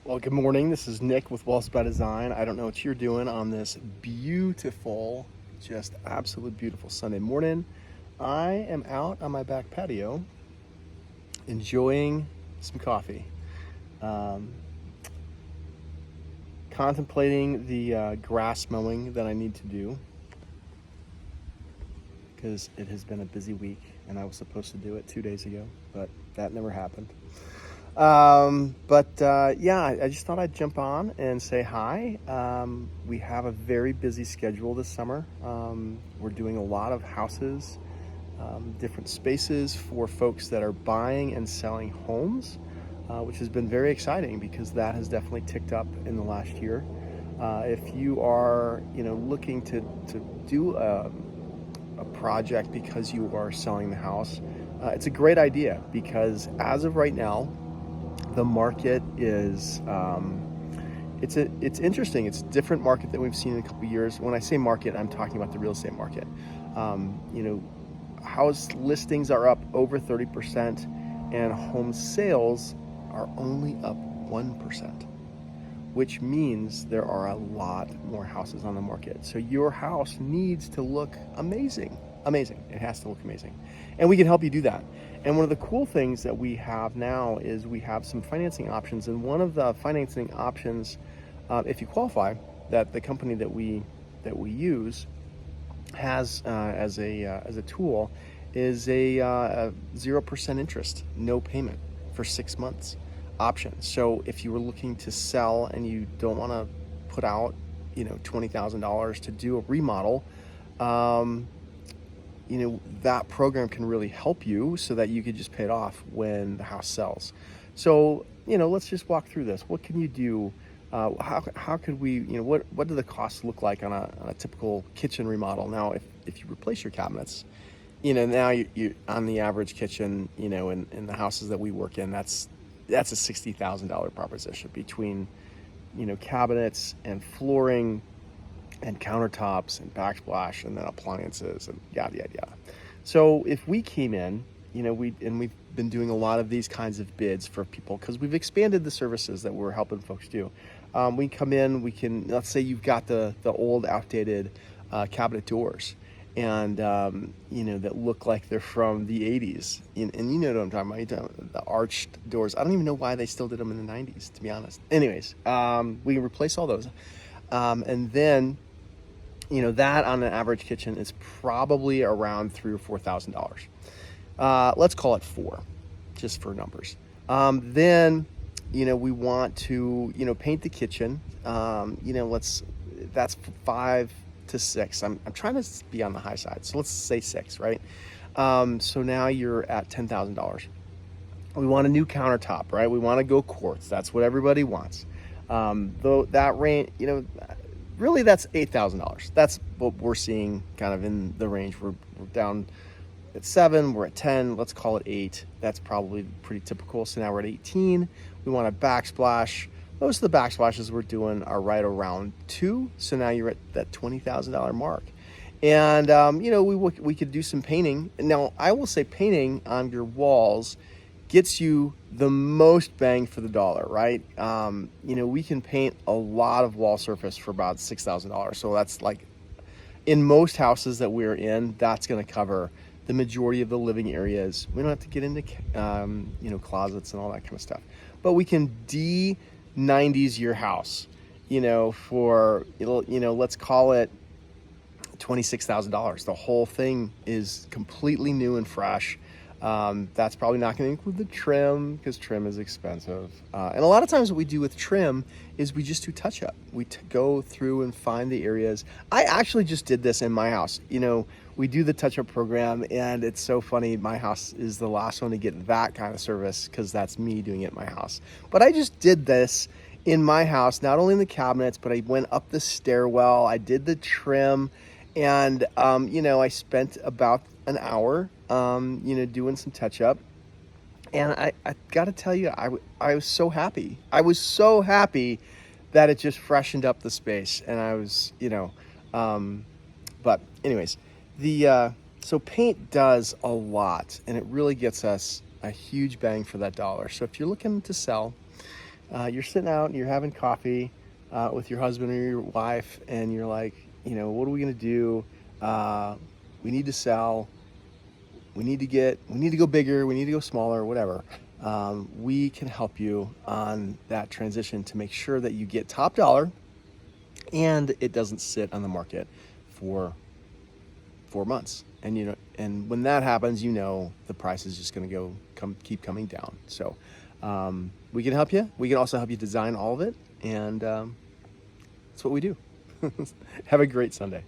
Well, good morning. This is Nick with Walls by Design. I don't know what you're doing on this beautiful, just absolutely beautiful Sunday morning. I am out on my back patio enjoying some coffee, um, contemplating the grass mowing that I need to do because it has been a busy week and I was supposed to do it 2 days ago, but that never happened. Yeah, I just thought I'd jump on and say hi. We have a very busy schedule this summer. We're doing a lot of houses, different spaces for folks that are buying and selling homes, which has been very exciting because that has definitely ticked up in the last year. If you are, looking to do a project because you are selling the house, it's a great idea because as of right now, the market is it's interesting. It's a different market than we've seen in a couple of years. When I say market, I'm talking about the real estate market. You know, house listings are up over 30%, and home sales are only up 1%, which means there are a lot more houses on the market. So your house needs to look amazing. Amazing. It has to look amazing. And we can help you do that. And one of the cool things that we have now is we have some financing options. And one of the financing options, if you qualify, that the company that we use has as a tool is a 0% interest, no payment for 6 months option. So if you were looking to sell and you don't want to put out, $20,000 to do a remodel, that program can really help you so that you could just pay it off when the house sells. So, let's just walk through this. What can you do? How could we, what do the costs look like on a typical kitchen remodel? Now, if you replace your cabinets, now you on the average kitchen, in the houses that we work in, that's a $60,000 proposition between, cabinets and flooring and countertops and backsplash and then appliances and yada yada yada. So if we came in, we've been doing a lot of these kinds of bids for people because we've expanded the services that we're helping folks do. We come in, let's say you've got the old outdated cabinet doors and that look like they're from the 80s, and you know what I'm talking about, the arched doors. I don't even know why they still did them in the 90s, to be honest. Anyways, we can replace all those, and then that on an average kitchen is probably around $3,000 or $4,000. Let's call it four, just for numbers. Then we want to paint the kitchen. That's 5 to 6. I'm trying to be on the high side, so let's say 6, right? So now you're at $10,000. We want a new countertop, right? We want to go quartz. That's what everybody wants. Though that range, really that's $8,000. That's what we're seeing kind of in the range. We're down at 7, we're at 10, let's call it 8. That's probably pretty typical. So now we're at 18. We want a backsplash. Most of the backsplashes we're doing are right around 2. So now you're at that $20,000 mark. And, we could do some painting. Now, I will say painting on your walls gets you the most bang for the dollar, right? We can paint a lot of wall surface for about $6,000. So that's like, in most houses that we're in, that's going to cover the majority of the living areas. We don't have to get into, closets and all that kind of stuff. But we can D90s your house, for, let's call it $26,000. The whole thing is completely new and fresh. That's probably not going to include the trim because trim is expensive. And a lot of times what we do with trim is we just do touch up. We go through and find the areas. I actually just did this in my house. We do the touch up program and it's so funny. My house is the last one to get that kind of service because that's me doing it in my house. But I just did this in my house, not only in the cabinets, but I went up the stairwell. I did the trim and, I spent about an hour doing some touch up, and I got to tell you, I was so happy. I was so happy that it just freshened up the space, and I was, but anyways, so paint does a lot, and it really gets us a huge bang for that dollar. So if you're looking to sell, you're sitting out and you're having coffee with your husband or your wife, and you're like, what are we going to do? We need to sell. We need to go bigger. We need to go smaller, whatever. We can help you on that transition to make sure that you get top dollar and it doesn't sit on the market for 4 months. And when that happens, the price is just going to keep coming down. So we can help you. We can also help you design all of it, and that's what we do. Have a great Sunday.